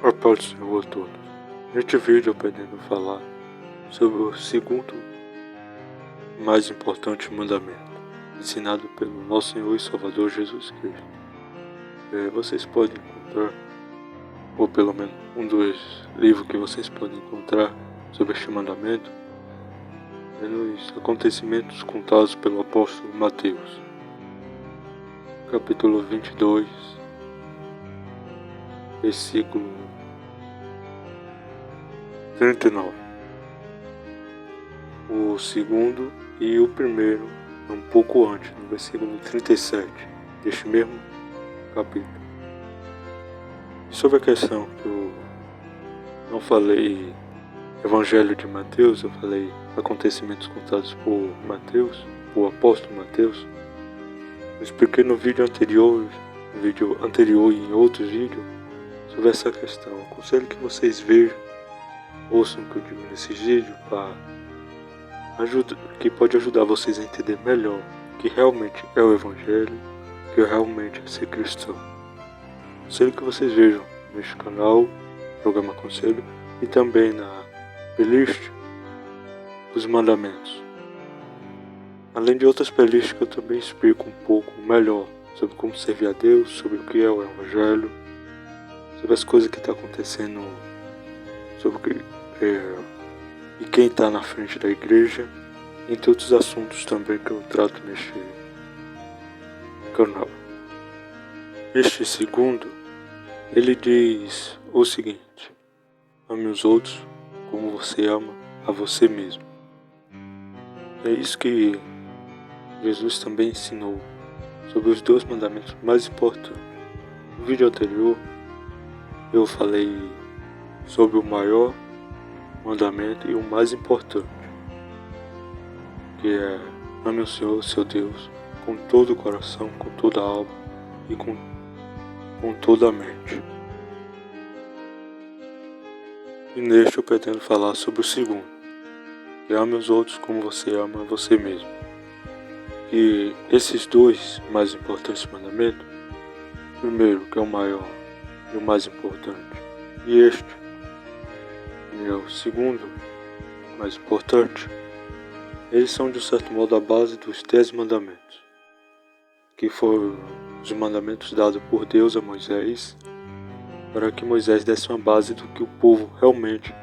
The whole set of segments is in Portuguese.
A paz do Senhor a todos. Neste vídeo eu pretendo falar sobre o segundo mais importante mandamento, ensinado pelo nosso Senhor e Salvador Jesus Cristo. Vocês podem encontrar, ou pelo menos um dos livros que vocês podem encontrar sobre este mandamento, nos acontecimentos contados pelo apóstolo Mateus, capítulo 22, versículo 39. O segundo e o primeiro um pouco antes, no versículo 37 deste mesmo capítulo. E sobre a questão que eu não falei Evangelho de Mateus, eu falei acontecimentos contados por Mateus, por apóstolo Mateus. Eu expliquei no vídeo anterior e em outros vídeos sobre essa questão. Eu aconselho que vocês vejam, ouçam o que eu digo nesse vídeo, que pode ajudar vocês a entender melhor o que realmente é o Evangelho, o que realmente é ser cristão. Aconselho que vocês vejam neste canal, programa Conselho, e também na playlist dos mandamentos. Além de outras playlists que eu também explico um pouco melhor sobre como servir a Deus, sobre o que é o Evangelho, sobre as coisas que estão acontecendo, sobre e quem está na frente da igreja, entre outros assuntos também que eu trato neste canal. Este segundo, ele diz o seguinte: ame os outros como você ama a você mesmo. É isso que Jesus também ensinou sobre os dois mandamentos mais importantes. No vídeo anterior eu falei sobre o maior mandamento e o mais importante, que é ame o Senhor, seu Deus, com todo o coração, com toda a alma e com toda a mente. E neste eu pretendo falar sobre o segundo, que ame os outros como você ama a você mesmo. E esses dois mais importantes mandamentos, primeiro, que é o maior e o mais importante, e este, que é o segundo mais importante, eles são de certo modo a base dos 10 mandamentos, que foram os mandamentos dados por Deus a Moisés, para que Moisés desse uma base do que o povo realmente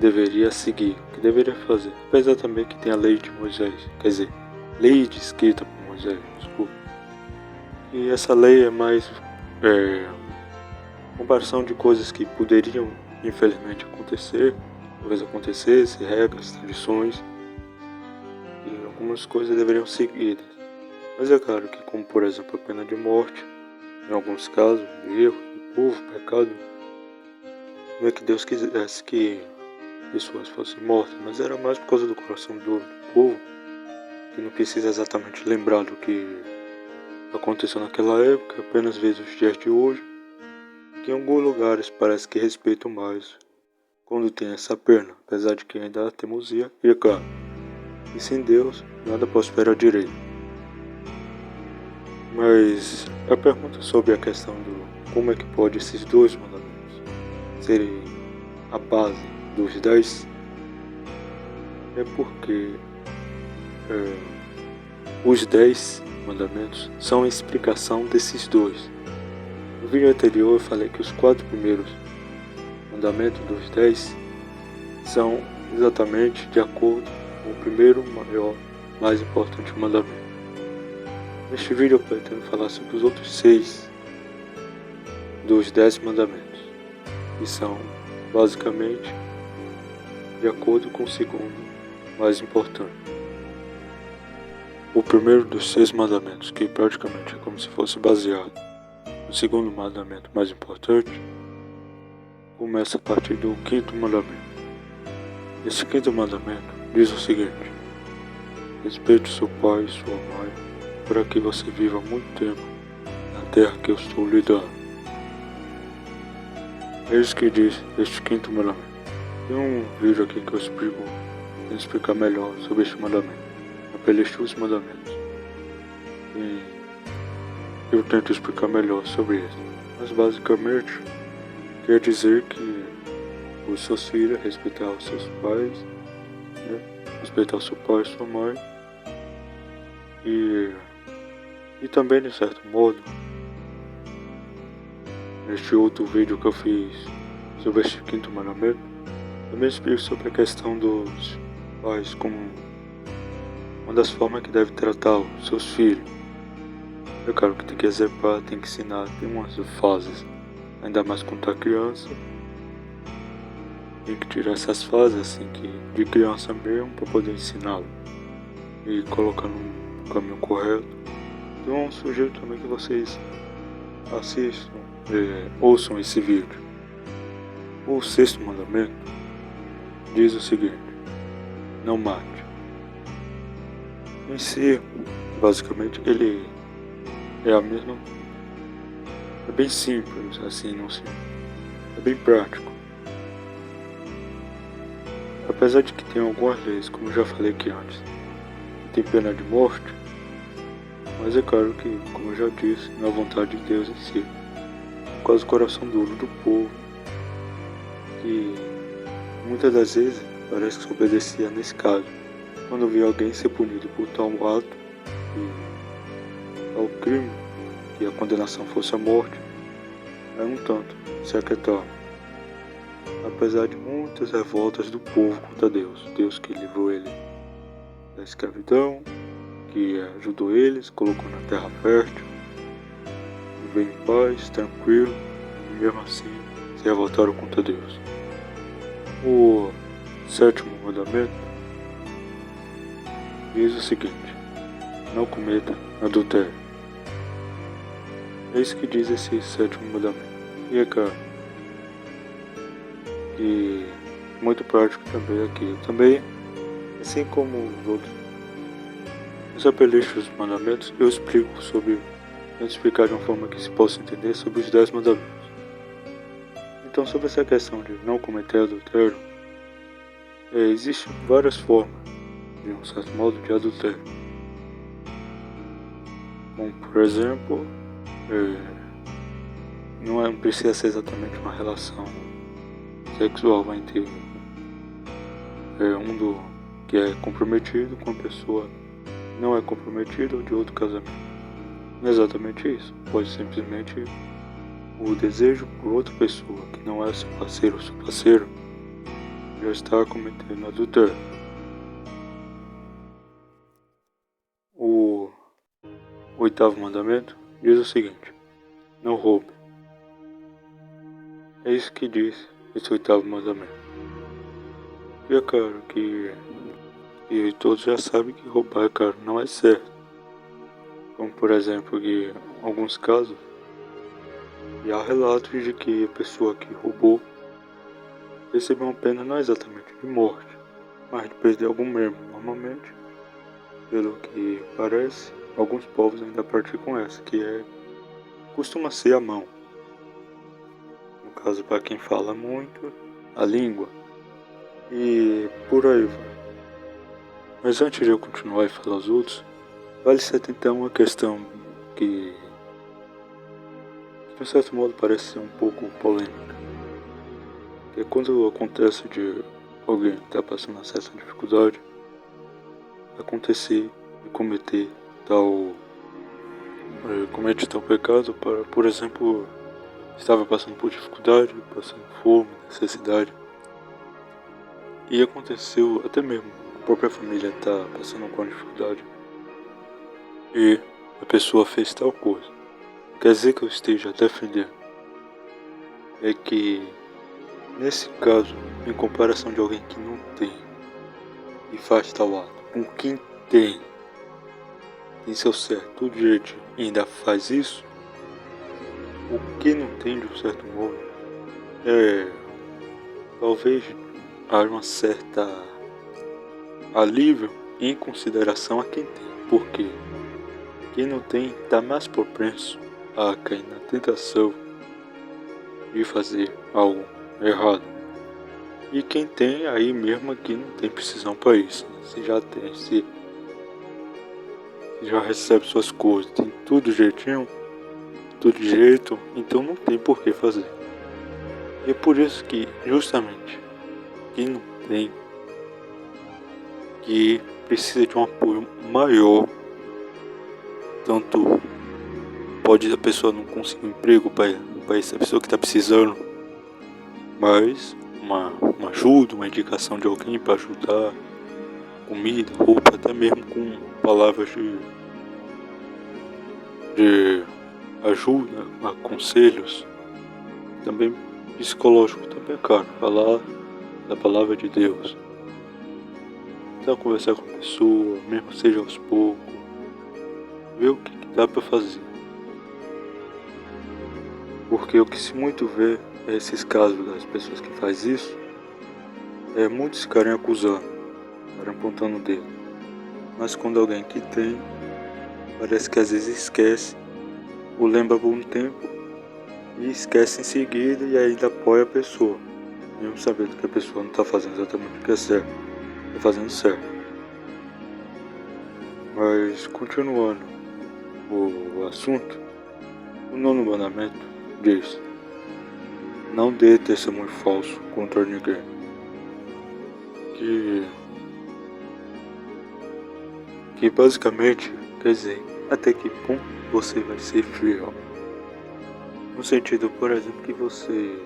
deveria seguir, o que deveria fazer. Apesar também que tem a lei de Moisés, quer dizer, lei escrita por Moisés, desculpa. E essa lei é mais comparação de coisas que poderiam infelizmente acontecer, talvez acontecesse, regras, tradições, e algumas coisas deveriam ser seguidas. Mas é claro que, como por exemplo a pena de morte, em alguns casos, erro do povo, pecado, não é que Deus quisesse que pessoas fossem mortas, mas era mais por causa do coração duro do povo, que não precisa exatamente lembrar do que aconteceu naquela época, apenas vê os dias de hoje, que em alguns lugares parece que respeitam mais quando tem essa pena, apesar de que ainda há teimosia, e é claro, e sem Deus nada prospera direito. Mas a pergunta sobre a questão do como é que pode esses dois mandamentos serem a base dos 10 é porque os 10 mandamentos são a explicação desses dois. No vídeo anterior eu falei que os 4 primeiros mandamentos dos 10 são exatamente de acordo com o primeiro, maior, mais importante mandamento. Neste vídeo eu pretendo falar sobre os outros 6 dos 10 mandamentos, que são basicamente de acordo com o segundo mais importante. O primeiro dos 6 mandamentos, que praticamente é como se fosse baseado no segundo mandamento mais importante, começa a partir do 5º mandamento. Esse 5º mandamento diz o seguinte: respeite seu pai e sua mãe, para que você viva muito tempo na terra que eu estou lhe dando. É isso que diz este 5º mandamento. Tem um vídeo aqui que eu tento explicar melhor sobre este mandamento, na playlist dos mandamentos, e eu tento explicar melhor sobre isso. Mas basicamente quer dizer que os seus filhos respeitar os seus pais, né? Respeitar o seu pai e sua mãe. E também, de certo modo, neste outro vídeo que eu fiz sobre este quinto mandamento, também explico sobre a questão dos pais como uma das formas que deve tratar os seus filhos. É claro que tem que exemplar, tem que ensinar, tem umas fases, ainda mais quando tá criança. Tem que tirar essas fases assim que de criança mesmo para poder ensiná-lo e colocar no caminho correto. Então eu sugiro também que vocês assistam, ouçam esse vídeo. O sexto mandamento diz o seguinte: não mate. Em si, basicamente, ele é a mesma. É bem simples, assim, não sei. É bem prático. Apesar de que tem algumas leis, como eu já falei aqui antes, que tem pena de morte, mas é claro que, como eu já disse, não é a vontade de Deus em si. Por causa do coração duro do povo, que muitas das vezes parece que se obedecia nesse caso. Quando via alguém ser punido por tal ato e tal crime, que a condenação fosse a morte, aí um tanto se aquietava. Apesar de muitas revoltas do povo contra Deus, Deus que livrou ele da escravidão, que ajudou eles, colocou na terra fértil, viveu em paz, tranquilo, e mesmo assim se revoltaram contra Deus. O sétimo mandamento diz o seguinte: não cometa adultério. É isso que diz esse sétimo mandamento. E é claro, e muito prático também aqui. Também, assim como os outros, os apelixos dos mandamentos, eu explico sobre, tento explicar de uma forma que se possa entender sobre os 10 mandamentos. Então, sobre essa questão de não cometer adultério, existem várias formas, de um certo modo, de adultério. Como, por exemplo, não precisa ser exatamente uma relação sexual entre que é comprometido com a pessoa que não é comprometida ou de outro casamento. Não é exatamente isso. Pode simplesmente o desejo por outra pessoa que não é seu parceiro ou seu parceiro já está cometendo adultério. O oitavo mandamento diz o seguinte: não roube. É isso que diz esse oitavo mandamento. E é claro que todos já sabem que roubar, claro, não é certo. Como por exemplo, que em alguns casos, e há relatos de que a pessoa que roubou recebeu uma pena não exatamente de morte, mas de perder algum membro. Normalmente, pelo que parece, alguns povos ainda praticam essa, que costuma ser a mão. No caso, para quem fala muito, a língua. E por aí vai. Mas antes de eu continuar e falar os outros, vale se atentar a uma questão que de um certo modo parece ser um pouco polêmica. Que é quando acontece de alguém estar passando uma certa dificuldade, acontecer e comete tal pecado, por exemplo, estava passando por dificuldade, passando fome, necessidade, e aconteceu até mesmo a própria família está passando com dificuldade e a pessoa fez tal coisa. Quer dizer que eu esteja defendendo é que nesse caso, em comparação de alguém que não tem e faz tal ato, com quem tem seu certo, tudo direitinho, e ainda faz isso, o que não tem de um certo modo talvez haja uma certa alívio em consideração a quem tem, porque quem não tem está mais propenso a cair na tentação de fazer algo errado. E quem tem, aí mesmo aqui não tem precisão para isso, né? Se já tem, se já recebe suas coisas, tem tudo jeitinho, tudo direito, então não tem por que fazer. E é por isso que, justamente, quem não tem, que precisa de um apoio maior, tanto pode a pessoa não conseguir um emprego para essa pessoa que está precisando, mas uma ajuda, uma indicação de alguém para ajudar, comida, roupa, até mesmo com palavras de ajuda, conselhos, também psicológico também, cara, falar da palavra de Deus. Então conversar com a pessoa, mesmo seja aos poucos, ver o que dá para fazer. Porque o que se muito vê é esses casos das pessoas que fazem isso, muitos ficarem acusando, ficarem apontando o dedo. Mas quando alguém que tem, parece que às vezes esquece, ou lembra por um tempo, e esquece em seguida e ainda apoia a pessoa, mesmo sabendo que a pessoa não está fazendo exatamente o que é certo, está fazendo certo. Mas continuando o assunto, o 9º mandamento diz: não dê testemunho falso contra ninguém. Que basicamente quer dizer até que ponto você vai ser fiel. No sentido, por exemplo, que você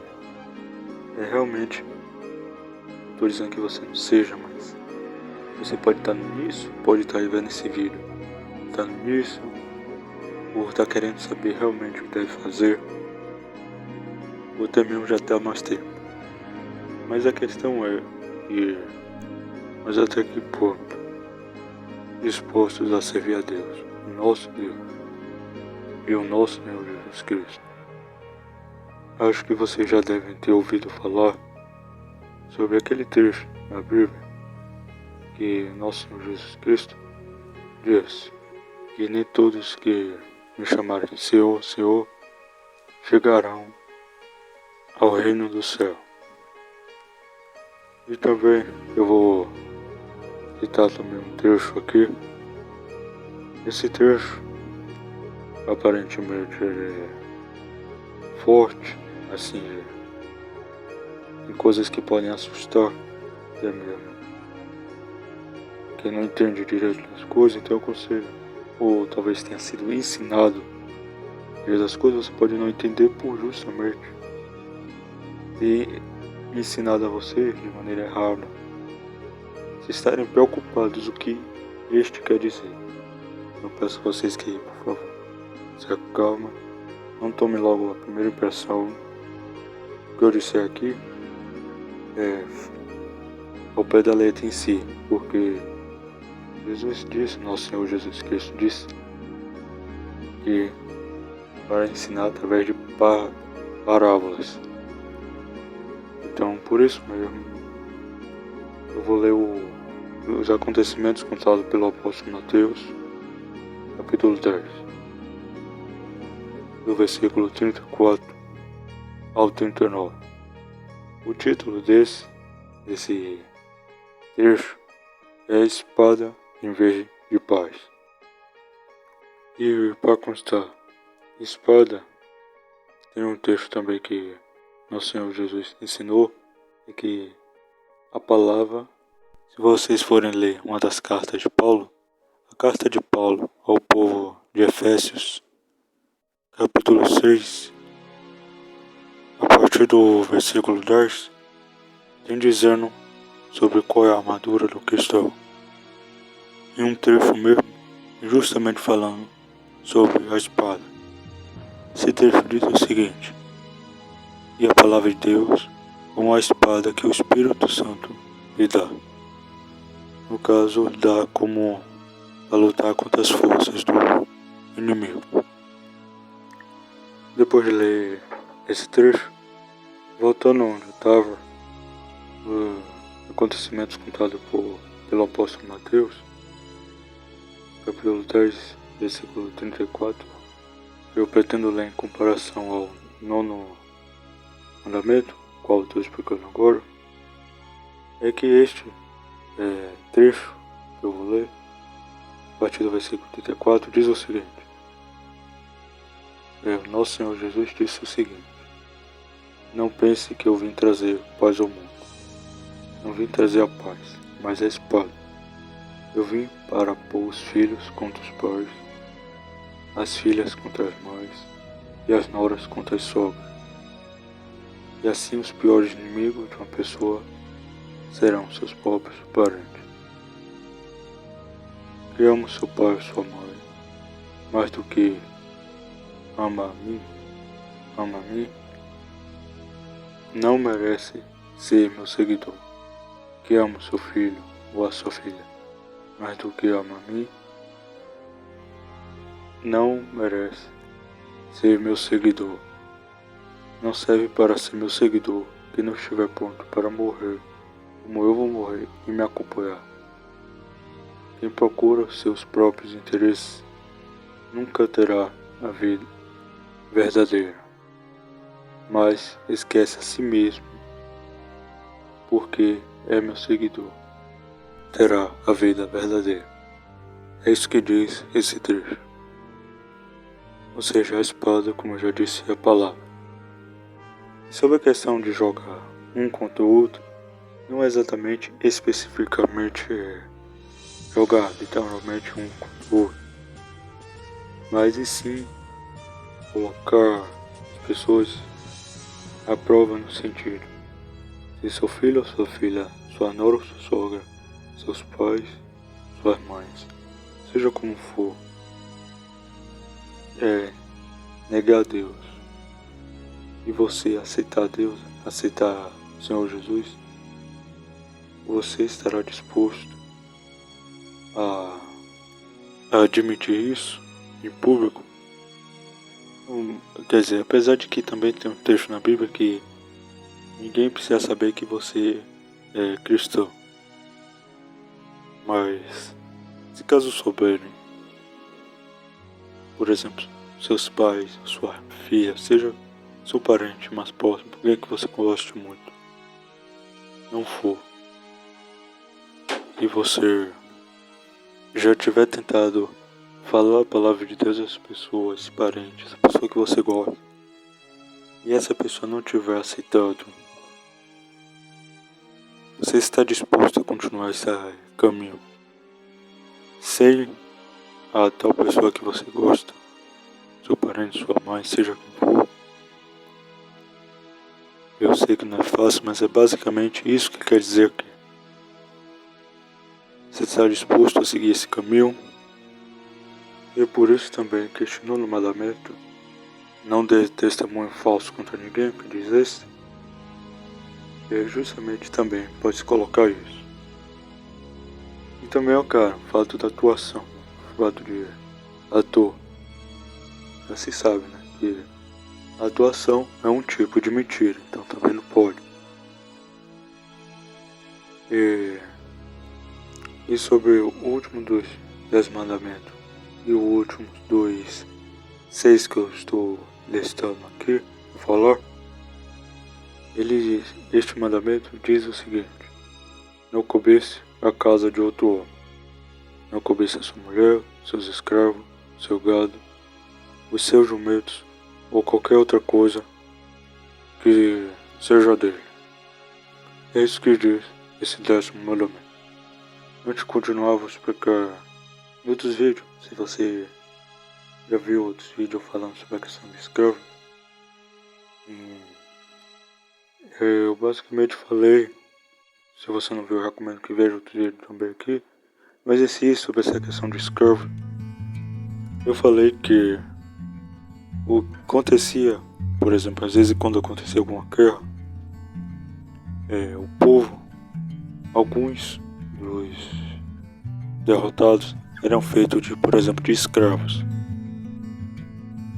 realmente, não estou dizendo que você não seja, mas você pode estar nisso, pode estar aí vendo esse vídeo, está nisso, ou está querendo saber realmente o que deve fazer, ou até mesmo já está há mais tempo. Mas a questão é mas até que ponto dispostos a servir a Deus, o nosso Deus e o nosso Senhor Jesus Cristo. Acho que vocês já devem ter ouvido falar sobre aquele trecho na Bíblia que nosso Senhor Jesus Cristo diz que nem todos que me chamarem de Senhor, Senhor, chegarão ao reino do céu. E também eu vou citar também um trecho aqui. Esse trecho aparentemente é forte, assim, tem coisas que podem assustar até mesmo quem não entende direito das coisas. Então eu aconselho, ou talvez tenha sido ensinado direito das coisas, você pode não entender por justamente ter ensinado a você de maneira errada, se estarem preocupados o que este quer dizer. Eu peço a vocês que, por favor, se acalmem, não tome logo a primeira impressão. O que eu disser aqui é ao pé da letra em si, porque Jesus disse, nosso Senhor Jesus Cristo disse, que para ensinar através de parábolas. Então, por isso mesmo, eu vou ler os acontecimentos contados pelo apóstolo Mateus, capítulo 10, do versículo 34 ao 39. O título desse trecho é Espada em vez de paz. E para constar, espada, tem um texto também que nosso Senhor Jesus ensinou, é que a palavra, se vocês forem ler uma das cartas de Paulo, a carta de Paulo ao povo de Efésios, capítulo 6, a partir do versículo 10, tem dizendo sobre qual é a armadura do cristão. Em um trecho mesmo, justamente falando sobre a espada. Esse trecho diz o seguinte: e a palavra de Deus como a espada que o Espírito Santo lhe dá. No caso, dá como a lutar contra as forças do inimigo. Depois de ler esse trecho, voltando onde eu estava, acontecimentos contados pelo apóstolo Mateus, capítulo 10, versículo 34, eu pretendo ler em comparação ao 9º mandamento, qual eu estou explicando agora, é que este trecho que eu vou ler, a partir do versículo 34, diz o seguinte: o nosso Senhor Jesus disse o seguinte: Não pense que eu vim trazer paz ao mundo. Não vim trazer a paz, mas a espada. Eu vim para pôr os filhos contra os pais, as filhas contra as mães e as noras contra as sogras. E assim os piores inimigos de uma pessoa serão seus próprios parentes. Que ama seu pai e sua mãe mais do que ama a mim, não merece ser meu seguidor. Que ama seu filho ou a sua filha mais do que ama a mim, não merece ser meu seguidor. Não serve para ser meu seguidor que não estiver pronto para morrer, como eu vou morrer, e me acompanhar. Quem procura seus próprios interesses nunca terá a vida verdadeira, mas esquece a si mesmo, porque é meu seguidor, terá a vida verdadeira. É isso que diz esse trecho. Ou seja, a espada, como eu já disse, é a palavra. Sobre a questão de jogar um contra o outro, não é exatamente, especificamente jogar literalmente um contra o outro, mas e sim colocar as pessoas à prova no sentido: se seu filho ou sua filha, sua nora ou sua sogra, seus pais, suas mães, seja como for, negar a Deus e você aceitar Deus, aceitar o Senhor Jesus, você estará disposto a admitir isso em público? Quer dizer, apesar de que também tem um texto na Bíblia que ninguém precisa saber que você é cristão, mas se caso souberem, por exemplo, seus pais, sua filha, seja seu parente mais próximo, alguém que você goste muito, não for, e você já tiver tentado falar a palavra de Deus a essa pessoa, esse parente, essa pessoa que você gosta, e essa pessoa não tiver aceitado, você está disposto a continuar esse caminho sem a tal pessoa que você gosta, seu parente, sua mãe, seja quem for? Eu sei que não é fácil, mas é basicamente isso que quer dizer aqui. Você está disposto a seguir esse caminho? E é por isso também que este nono mandamento: não dê testemunho falso contra ninguém, que diz esse, justamente também pode-se colocar isso. E também, o fato da atuação, o fato de ator. Já se sabe, né, que a atuação é um tipo de mentira, então também não pode. E sobre o último dos 10 mandamentos e o último dos 6 que eu estou listando aqui, vou falar, este mandamento diz o seguinte: não cobice a casa de outro homem, não cobice a sua mulher, seus escravos, seu gado, os seus jumentos ou qualquer outra coisa que seja dele. É isso que diz esse 10º mandamento. Antes de continuar, vou explicar em outros vídeos. Se você já viu outros vídeos falando sobre a questão de escravo, eu basicamente falei. Se você não viu, eu recomendo que veja outro vídeo também aqui. Mas sobre essa questão de escravo, eu falei que o que acontecia, por exemplo, às vezes quando acontecia alguma guerra, o povo, alguns dos derrotados eram feitos de, por exemplo, de escravos.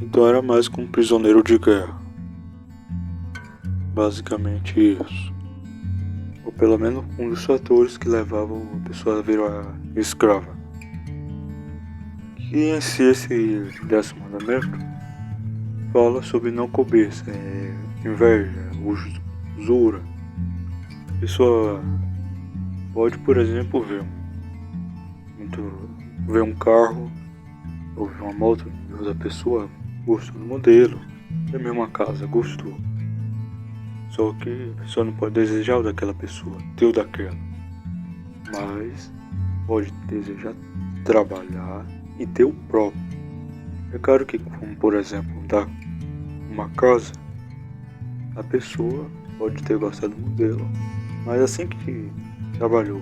Então era mais como um prisioneiro de guerra. Basicamente isso. Ou pelo menos um dos fatores que levavam a pessoa a virar escrava. E em si esse 10º mandamento fala sobre não cobiça, inveja, usura. A pessoa pode, por exemplo, ver um carro ou ver uma moto da pessoa, gostou do modelo, é mesmo uma casa, gostou. Só que a pessoa não pode desejar o daquela pessoa, ter o daquela. Mas pode desejar trabalhar e ter o próprio. É claro que, como por exemplo, dar uma casa, a pessoa pode ter gostado do modelo, mas assim que trabalhou,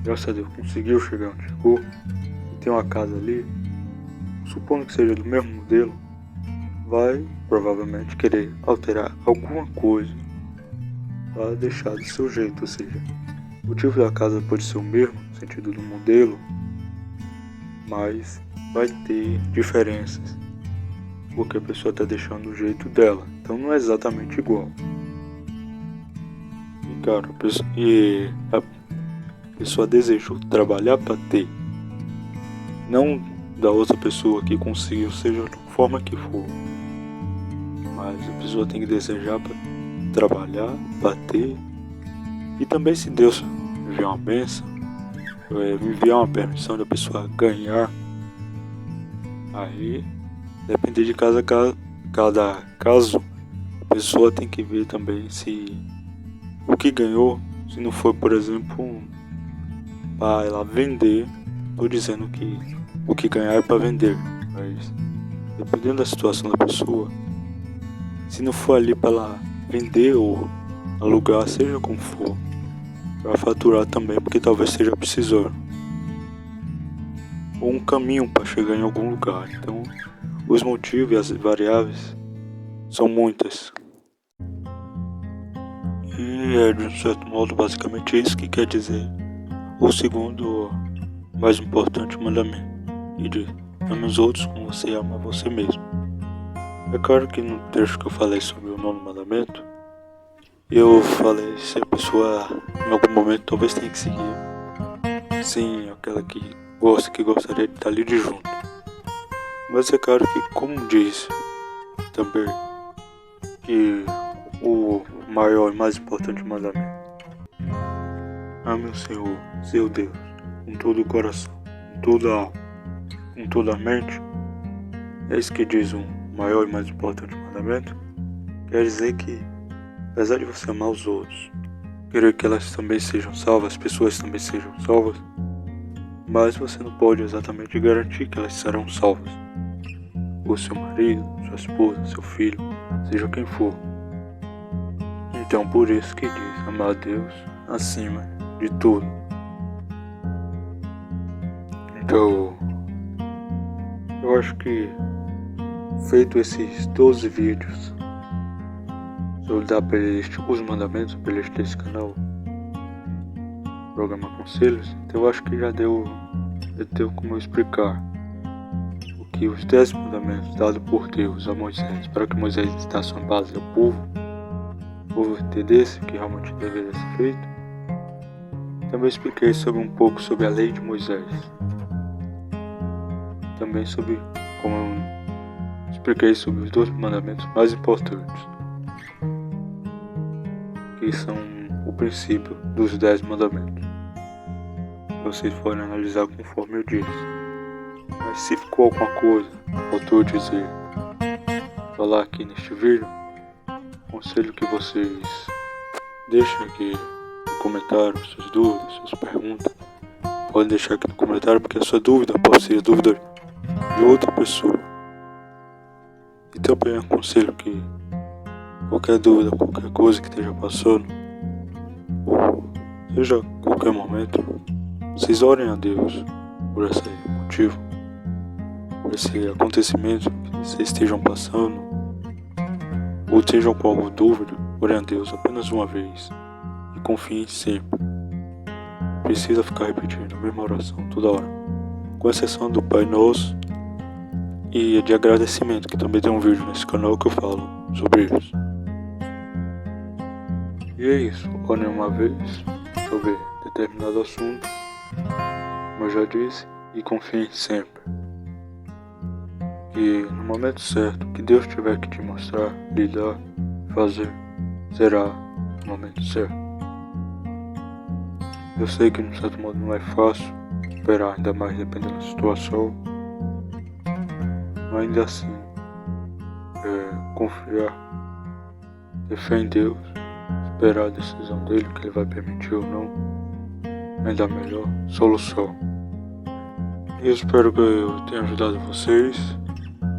graças a Deus conseguiu chegar onde chegou, e tem uma casa ali, supondo que seja do mesmo modelo, vai provavelmente querer alterar alguma coisa para deixar do seu jeito, ou seja, o tipo da casa pode ser o mesmo, no sentido do modelo, mas vai ter diferenças, porque a pessoa está deixando o jeito dela, então não é exatamente igual. E cara, a pessoa desejou trabalhar para ter, não da outra pessoa que conseguiu, seja da forma que for, mas a pessoa tem que desejar para trabalhar, para ter. E também, se Deus enviar uma bênção, enviar uma permissão da pessoa ganhar, aí depende de cada caso, a pessoa tem que ver também se o que ganhou, se não for, por exemplo, para ela vender. Estou dizendo que o que ganhar é para vender, mas dependendo da situação da pessoa, se não for ali para ela vender ou alugar, seja como for, para faturar também, porque talvez seja precisando, ou um caminho para chegar em algum lugar. Então, os motivos e as variáveis são muitas. E é, de um certo modo, basicamente isso que quer dizer o segundo mais importante mandamento, e diz: ame os outros como você ama você mesmo. É claro que no trecho que eu falei sobre o nono mandamento, eu falei se a pessoa em algum momento talvez tenha que seguir, sim, aquela que gostaria de estar ali de junto. Mas é claro que, como diz também, que o maior e mais importante mandamento: ame o Senhor, seu Deus, com todo o coração, com toda a alma, com toda a mente. É isso que diz o maior e mais importante mandamento. Quer dizer que, apesar de você amar os outros, querer que elas também sejam salvas, as pessoas também sejam salvas, mas você não pode exatamente garantir que elas serão salvas. Ou seu marido, sua esposa, seu filho, seja quem for. Então, por isso que diz: amar a Deus acima de tudo. Então, eu acho que, feito esses 12 vídeos sobre da playlist Os Mandamentos, playlist desse canal, programa Conselhos, então eu acho que já deu como eu explicar o que os 10 mandamentos dados por Deus a Moisés, para que Moisés desse uma base ao povo entendesse que realmente deveria ser feito. Também expliquei um pouco sobre a lei de Moisés. Também como eu expliquei sobre os 2 mandamentos mais importantes, que são o princípio dos 10 mandamentos. Vocês podem analisar conforme eu disse. Mas se ficou alguma coisa, faltou dizer, falar aqui neste vídeo, aconselho que vocês deixem aqui no comentário suas dúvidas, suas perguntas. Podem deixar aqui no comentário, porque a sua dúvida pode ser a dúvida de outra pessoa. E também aconselho que qualquer dúvida, qualquer coisa que esteja passando, ou seja, qualquer momento, vocês orem a Deus por esse motivo, por esse acontecimento que vocês estejam passando, ou estejam com alguma dúvida. Orem a Deus apenas uma vez e confiem sempre. Não precisa ficar repetindo a mesma oração toda hora, com exceção do Pai Nosso e de agradecimento, que também tem um vídeo nesse canal que eu falo sobre eles. E é isso, orem uma vez sobre determinado assunto, como eu já disse, e confiem sempre. Que no momento certo que Deus tiver que te mostrar, lhe dar, fazer, será o momento certo. Eu sei que, de certo modo, não é fácil esperar, ainda mais dependendo da situação, mas ainda assim, confiar, ter fé em Deus, esperar a decisão dele, que ele vai permitir ou não, me dar a melhor solução. E eu espero que eu tenha ajudado vocês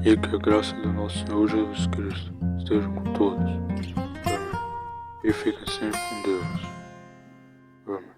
e que a graça do nosso Senhor Jesus Cristo esteja com todos. Amém. E fiquem sempre com Deus. Amém.